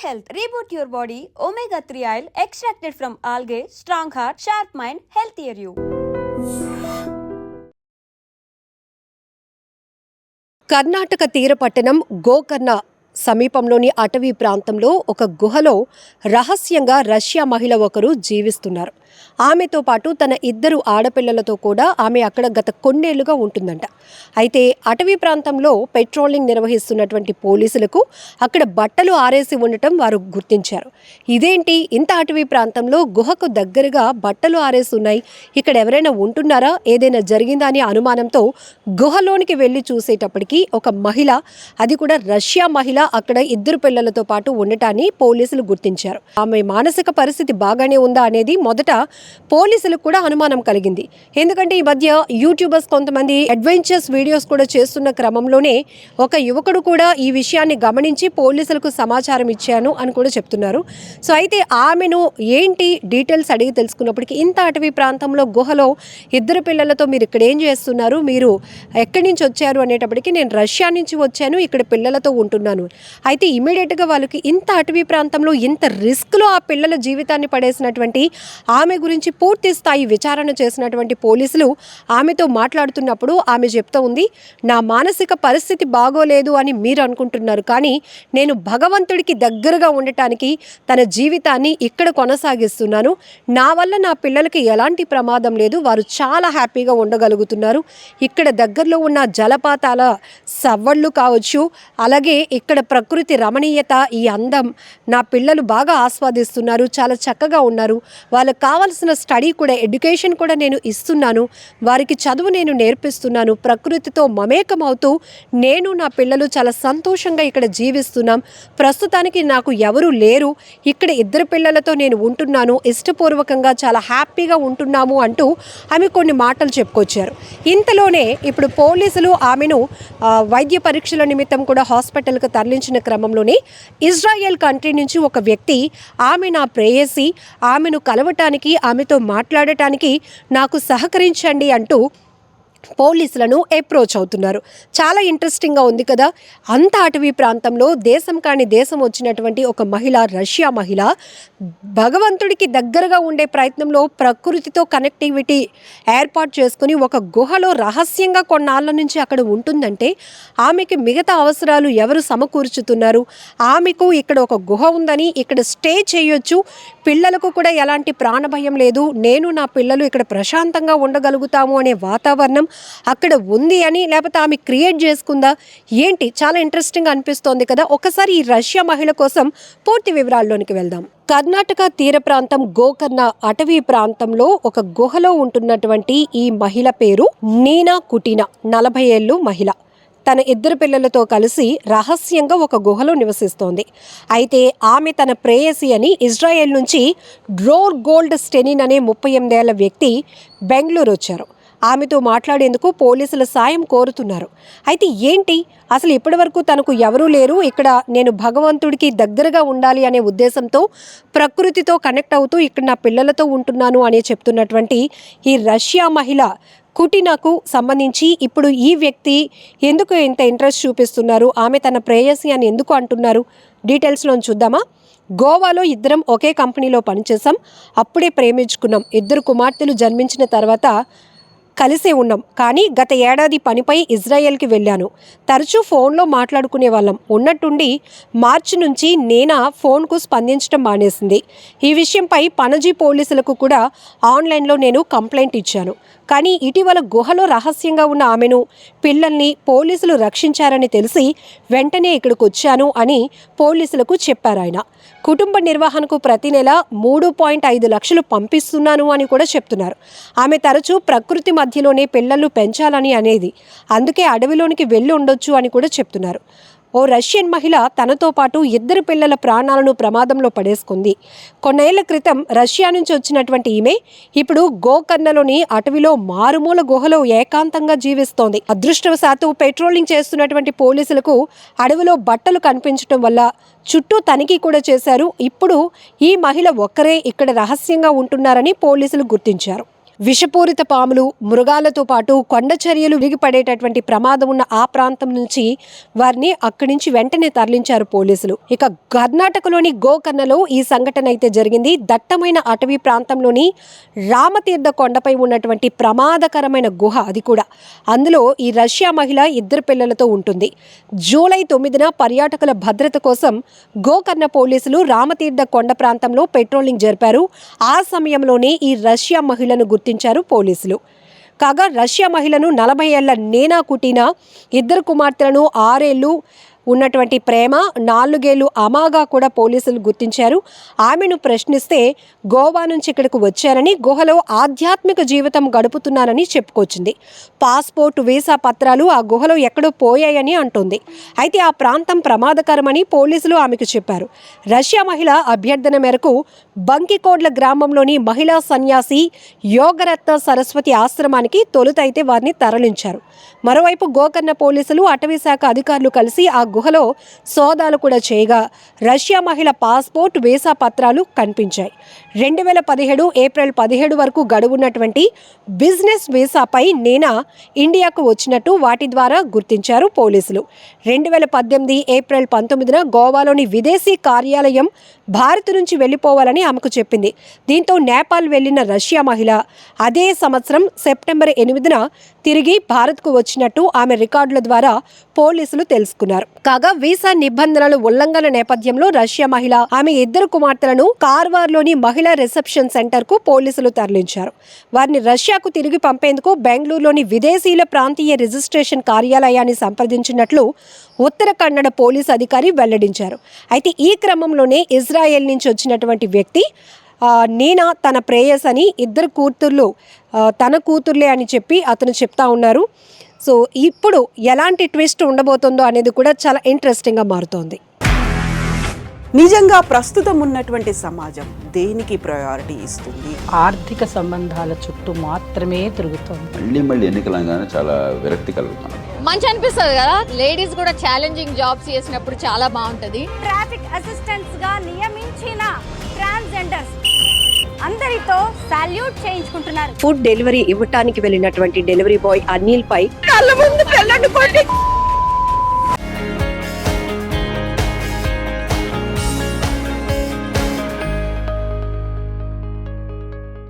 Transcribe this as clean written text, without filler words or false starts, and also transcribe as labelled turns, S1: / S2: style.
S1: health. Reboot your body. Omega 3 oil extracted from algae. Strong heart, sharp mind, healthier you.
S2: Karnataka తీర పట్టణం గోకర్ణ సమీపంలోని అటవీ ప్రాంతంలో ఒక గుహలో రహస్యంగా రష్యా మహిళ ఒకరు జీవిస్తున్నారు. ఆమెతో పాటు తన 2 ఆడపిల్లలతో కూడా ఆమె అక్కడ గత కొన్నేళ్లుగా ఉంటుందంట. అయితే అటవీ ప్రాంతంలో పెట్రోలింగ్ నిర్వహిస్తున్నటువంటి పోలీసులకు అక్కడ బట్టలు ఆరేసి ఉండటం వారు గుర్తించారు. ఇదేంటి, ఇంత అటవీ ప్రాంతంలో గుహకు దగ్గరగా బట్టలు ఆరేసి ఉన్నాయి, ఇక్కడ ఎవరైనా ఉంటున్నారా, ఏదైనా జరిగిందా అనే అనుమానంతో గుహలోనికి వెళ్ళి చూసేటప్పటికి ఒక మహిళ, అది కూడా రష్యా మహిళ, అక్కడ 2 పిల్లలతో పాటు ఉండటాన్ని పోలీసులు గుర్తించారు. ఆమె మానసిక పరిస్థితి బాగానే ఉందా అనేది మొదట పోలీసులకు కూడా అనుమానం కలిగింది. ఎందుకంటే ఈ మధ్య యూట్యూబర్స్ కొంతమంది అడ్వెంచర్స్ వీడియోస్ కూడా చేస్తున్న క్రమంలోనే ఒక యువకుడు కూడా ఈ విషయాన్ని గమనించి పోలీసులకు సమాచారం ఇచ్చాను అని కూడా చెప్తున్నారు. సో అయితే ఆమెను ఏంటి డీటెయిల్స్ అడిగి తెలుసుకున్నప్పటికీ, ఇంత అటవీ ప్రాంతంలో గుహలో 2 పిల్లలతో మీరు ఇక్కడ ఏం చేస్తున్నారు, మీరు ఎక్కడి నుంచి వచ్చారు అనేటప్పటికీ, నేను రష్యా నుంచి వచ్చాను, ఇక్కడ పిల్లలతో ఉంటున్నాను. అయితే ఇమీడియట్గా వాళ్ళకి ఇంత అటవీ ప్రాంతంలో ఇంత రిస్క్లో ఆ పిల్లల జీవితాన్ని పడేసినటువంటి ఆమె గురించి పూర్తి స్థాయి విచారణ చేసినటువంటి పోలీసులు ఆమెతో మాట్లాడుతున్నప్పుడు ఆమె చెప్తూ ఉంది, నా మానసిక పరిస్థితి బాగోలేదు అని మీరు అనుకుంటున్నారు, కానీ నేను భగవంతుడికి దగ్గరగా ఉండటానికి తన జీవితాన్ని ఇక్కడ కొనసాగిస్తున్నాను. నా వల్ల నా పిల్లలకి ఎలాంటి ప్రమాదం లేదు, వారు చాలా హ్యాపీగా ఉండగలుగుతున్నారు. ఇక్కడ దగ్గరలో ఉన్న జలపాతాల సవ్వళ్ళు కావచ్చు, అలాగే ఇక్కడ ప్రకృతి రమణీయత, ఈ అందం నా పిల్లలు బాగా ఆస్వాదిస్తున్నారు, చాలా చక్కగా ఉన్నారు. వాళ్ళకి కావాల్సిన స్టడీ కూడా, ఎడ్యుకేషన్ కూడా నేను ఇస్తున్నాను, వారికి చదువు నేను నేర్పిస్తున్నాను. ప్రకృతితో మమేకం అవుతూ నేను నా పిల్లలు చాలా సంతోషంగా ఇక్కడ జీవిస్తున్నాం. ప్రస్తుతానికి నాకు ఎవరు లేరు, ఇక్కడ 2 పిల్లలతో నేను ఉంటున్నాను, ఇష్టపూర్వకంగా చాలా హ్యాపీగా ఉంటున్నాము అంటూ ఆమె కొన్ని మాటలు చెప్పుకొచ్చారు. ఇంతలోనే ఇప్పుడు పోలీసులు ఆమెను వైద్య పరీక్షల నిమిత్తం కూడా హాస్పిటల్కి తరలించిన క్రమంలోనే ఇజ్రాయెల్ కంట్రీ నుంచి ఒక వ్యక్తి, ఆమె నా ప్రేయసి, ఆమెను కలవటానికి, ఆమెతో మాట్లాడటానికి నాకు సహకరించండి అంటూ పోలీసులను అప్రోచ్ అవుతున్నారు. చాలా ఇంట్రెస్టింగ్గా ఉంది కదా. అంత అటవీ ప్రాంతంలో దేశం కాని దేశం వచ్చినటువంటి ఒక మహిళ, రష్యా మహిళ, భగవంతుడికి దగ్గరగా ఉండే ప్రయత్నంలో ప్రకృతితో కనెక్టివిటీ ఏర్పాటు చేసుకుని ఒక గుహలో రహస్యంగా కొన్నాళ్ళ నుంచి అక్కడ ఉంటుందంటే ఆమెకి మిగతా అవసరాలు ఎవరు సమకూర్చుతున్నారు? ఆమెకు ఇక్కడ ఒక గుహ ఉందని, ఇక్కడ స్టే చేయొచ్చు, పిల్లలకు కూడా ఎలాంటి ప్రాణభయం లేదు, నేను నా పిల్లలు ఇక్కడ ప్రశాంతంగా ఉండగలుగుతాము అనే వాతావరణం అక్కడ ఉంది అని, లేకపోతే ఆమె క్రియేట్ చేసుకుందా ఏంటి? చాలా ఇంట్రెస్టింగ్ అనిపిస్తోంది కదా. ఒకసారి ఈ రష్యా మహిళ కోసం పూర్తి వివరాల్లోనికి వెళ్దాం. కర్ణాటక తీర ప్రాంతం గోకర్ణ అటవీ ప్రాంతంలో ఒక గుహలో ఉంటున్నటువంటి ఈ మహిళ పేరు నీనా కుటీనా. 40 ఏళ్ళు మహిళ. తన 2 పిల్లలతో కలిసి రహస్యంగా ఒక గుహలో నివసిస్తోంది. అయితే ఆమె తన ప్రేయసి అని ఇజ్రాయెల్ నుంచి డ్రోర్ గోల్డ్ స్టెనిన్ అనే 38 ఏళ్ల వ్యక్తి బెంగళూరు వచ్చారు. ఆమెతో మాట్లాడేందుకు పోలీసుల సాయం కోరుతున్నారు. అయితే ఏంటి అసలు, ఇప్పటి వరకు తనకు ఎవరూ లేరు, ఇక్కడ నేను భగవంతుడికి దగ్గరగా ఉండాలి అనే ఉద్దేశంతో ప్రకృతితో కనెక్ట్ అవుతూ ఇక్కడ నా పిల్లలతో ఉంటున్నాను అని చెప్తున్నటువంటి ఈ రష్యా మహిళ కుటీనాకు సంబంధించి ఇప్పుడు ఈ వ్యక్తి ఎందుకు ఇంత ఇంట్రెస్ట్ చూపిస్తున్నారు, ఆమె తన ప్రేయసి అని ఎందుకు అంటున్నారు, డీటెయిల్స్లో చూద్దామా. గోవాలో 2 ఒకే కంపెనీలో పనిచేసాం, అప్పుడే ప్రేమించుకున్నాం, 2 కుమార్తెలు జన్మించిన తర్వాత కలిసే ఉన్నాం. కానీ గత ఏడాది పనిపై ఇజ్రాయెల్కి వెళ్ళాను. తరచూ ఫోన్లో మాట్లాడుకునే వాళ్ళం. ఉన్నట్టుండి మార్చి నుంచి నేనా ఫోన్కు స్పందించడం మానేసింది. ఈ విషయంపై పణజీ పోలీసులకు కూడా ఆన్లైన్లో నేను కంప్లైంట్ ఇచ్చాను. కానీ ఇటీవల గుహలో రహస్యంగా ఉన్న ఆమెను, పిల్లల్ని పోలీసులు రక్షించారని తెలిసి వెంటనే ఇక్కడికి వచ్చాను అని పోలీసులకు చెప్పారు ఆయన. కుటుంబ నిర్వహణకు ప్రతి నెల 3.5 లక్షలు పంపిస్తున్నాను అని కూడా చెప్తున్నారు. ఆమె తరచూ ప్రకృతి మధ్యలోనే పిల్లలు పెంచాలని అనేది, అందుకే అడవిలోనికి వెళ్ళి ఉండొచ్చు అని కూడా చెప్తున్నారు. ఓ రష్యన్ మహిళ తనతో పాటు 2 పిల్లల ప్రాణాలను ప్రమాదంలో పడేసుకుంది. కొన్నేళ్ల క్రితం రష్యా నుంచి వచ్చినటువంటి ఈమె ఇప్పుడు గోకర్ణలోని అటవీలో మారుమూల గుహలో ఏకాంతంగా జీవిస్తోంది. అదృష్టవశాత్తు పెట్రోలింగ్ చేస్తున్నటువంటి పోలీసులకు అడవిలో బట్టలు కనిపించడం వల్ల చుట్టూ తనిఖీ కూడా చేశారు. ఇప్పుడు ఈ మహిళ ఒక్కరే ఇక్కడ రహస్యంగా ఉంటున్నారని పోలీసులు గుర్తించారు. విషపూరిత పాములు, మృగాలతో పాటు కొండ చర్యలు విరిగిపడేటటువంటి ప్రమాదం ఉన్న ఆ ప్రాంతం నుంచి వారిని అక్కడి నుంచి వెంటనే తరలించారు పోలీసులు. ఇక కర్ణాటకలోని గోకర్ణలో ఈ సంఘటన అయితే జరిగింది. దట్టమైన అటవీ ప్రాంతంలోని రామతీర్థ కొండపై ఉన్నటువంటి ప్రమాదకరమైన గుహ, అది కూడా అందులో ఈ రష్యా మహిళ 2 పిల్లలతో ఉంటుంది. జూలై 9న పర్యాటకుల భద్రత కోసం గోకర్ణ పోలీసులు రామతీర్థ కొండ ప్రాంతంలో పెట్రోలింగ్ జరిపారు. ఆ సమయంలోనే ఈ రష్యా మహిళను గుర్తించారు పోలీసులు. కాగా రష్యా మహిళను 40 ఏళ్ల నేనా కుటీనా, 2 కుమార్తెలను 6 ఏళ్లు ఉన్నటువంటి ప్రేమ, 4 ఏళ్లు అమాగా కూడా పోలీసులు గుర్తించారు. ఆమెను ప్రశ్నిస్తే గోవా నుంచి ఇక్కడికి వచ్చారని, గుహలో ఆధ్యాత్మిక జీవితం గడుపుతున్నారని చెప్పుకొచ్చింది. పాస్పోర్ట్, వీసా పత్రాలు ఆ గుహలో ఎక్కడో పోయాయని అంటోంది. అయితే ఆ ప్రాంతం ప్రమాదకరమని పోలీసులు ఆమెకు చెప్పారు. రష్యా మహిళ అభ్యర్థన మేరకు బంకికోడ్ల గ్రామంలోని మహిళా సన్యాసి యోగరత్న సరస్వతి ఆశ్రమానికి తొలుతైతే వారిని తరలించారు. మరోవైపు గోకర్ణ పోలీసులు, అటవీ శాఖ అధికారులు కలిసి ఆ గుహలో సోదాలు కూడా చేయగా రష్యా మహిళ పాస్పోర్ట్, వీసా పత్రాలు కనిపించాయి. 2017 ఏప్రిల్ 17 వరకు గడువున్నటువంటి బిజినెస్ వీసాపై నేనా ఇండియాకు వచ్చినట్టు వాటి ద్వారా గుర్తించారు పోలీసులు. 2018 ఏప్రిల్ 19న గోవాలోని విదేశీ కార్యాలయం భారత్ నుంచి వెళ్లిపోవాలని ఆమెకు చెప్పింది. దీంతో నేపాల్ వెళ్లిన రష్యా మహిళ అదే సంవత్సరం సెప్టెంబర్ 8న తిరిగి భారత్కు వచ్చినట్టు ఆమె రికార్డుల ద్వారా పోలీసులు తెలుసుకున్నారు. కాగా వీసా నిబంధనల ఉల్లంఘన నేపథ్యంలో రష్యా మహిళ, ఆమె 2 కుమార్తెలను కార్వార్లోని మహిళా రిసెప్షన్ సెంటర్ కు పోలీసులు తరలించారు. వారిని రష్యాకు తిరిగి పంపేందుకు బెంగళూరులోని విదేశీయుల ప్రాంతీయ రిజిస్ట్రేషన్ కార్యాలయాన్ని సంప్రదించినట్లు ఉత్తర కన్నడ పోలీసు అధికారి వెల్లడించారు. అయితే ఈ క్రమంలోనే ఇజ్రాయెల్ నుంచి వచ్చినటువంటి వ్యక్తి నేనా తన ప్రేయస్ అని, 2 కూతుర్లు తన కూతుర్లే అని చెప్పి అతను చెప్తా ఉన్నారు. సో ఇప్పుడు ఎలాంటి ట్విస్ట్ ఉండబోతుందో అనేది కూడా చాలా ఇంట్రెస్టింగ్గా మారుతోంది.
S3: నిజంగా ప్రస్తుతం ఉన్నటువంటి సమాజం దేనికి ప్రయారిటీ ఇస్తుంది?
S4: ఆర్థిక సంబంధాల చుట్టూ మాత్రమే తిరుగుతుంది.
S5: మళ్ళీ ఎన్నికలంగానే చాలా విరక్తి కలుగుతాను.
S6: మంచి అనిపిస్తుంది కదా, లేడీస్ కూడా ఛాలెంజింగ్ జాబ్స్ చేసినప్పుడు చాలా బాగుంటది.
S7: ట్రాఫిక్ అసిస్టెంట్స్ గా నియమించిన ట్రాన్స్జెండర్స్ అందరితో సాల్యూట్ చేయించుకుంటున్నారు.
S2: ఫుడ్ డెలివరీ ఇవ్వటానికి వెళ్ళినటువంటి డెలివరీ బాయ్ అనిల్ పై కళ్ళ ముందు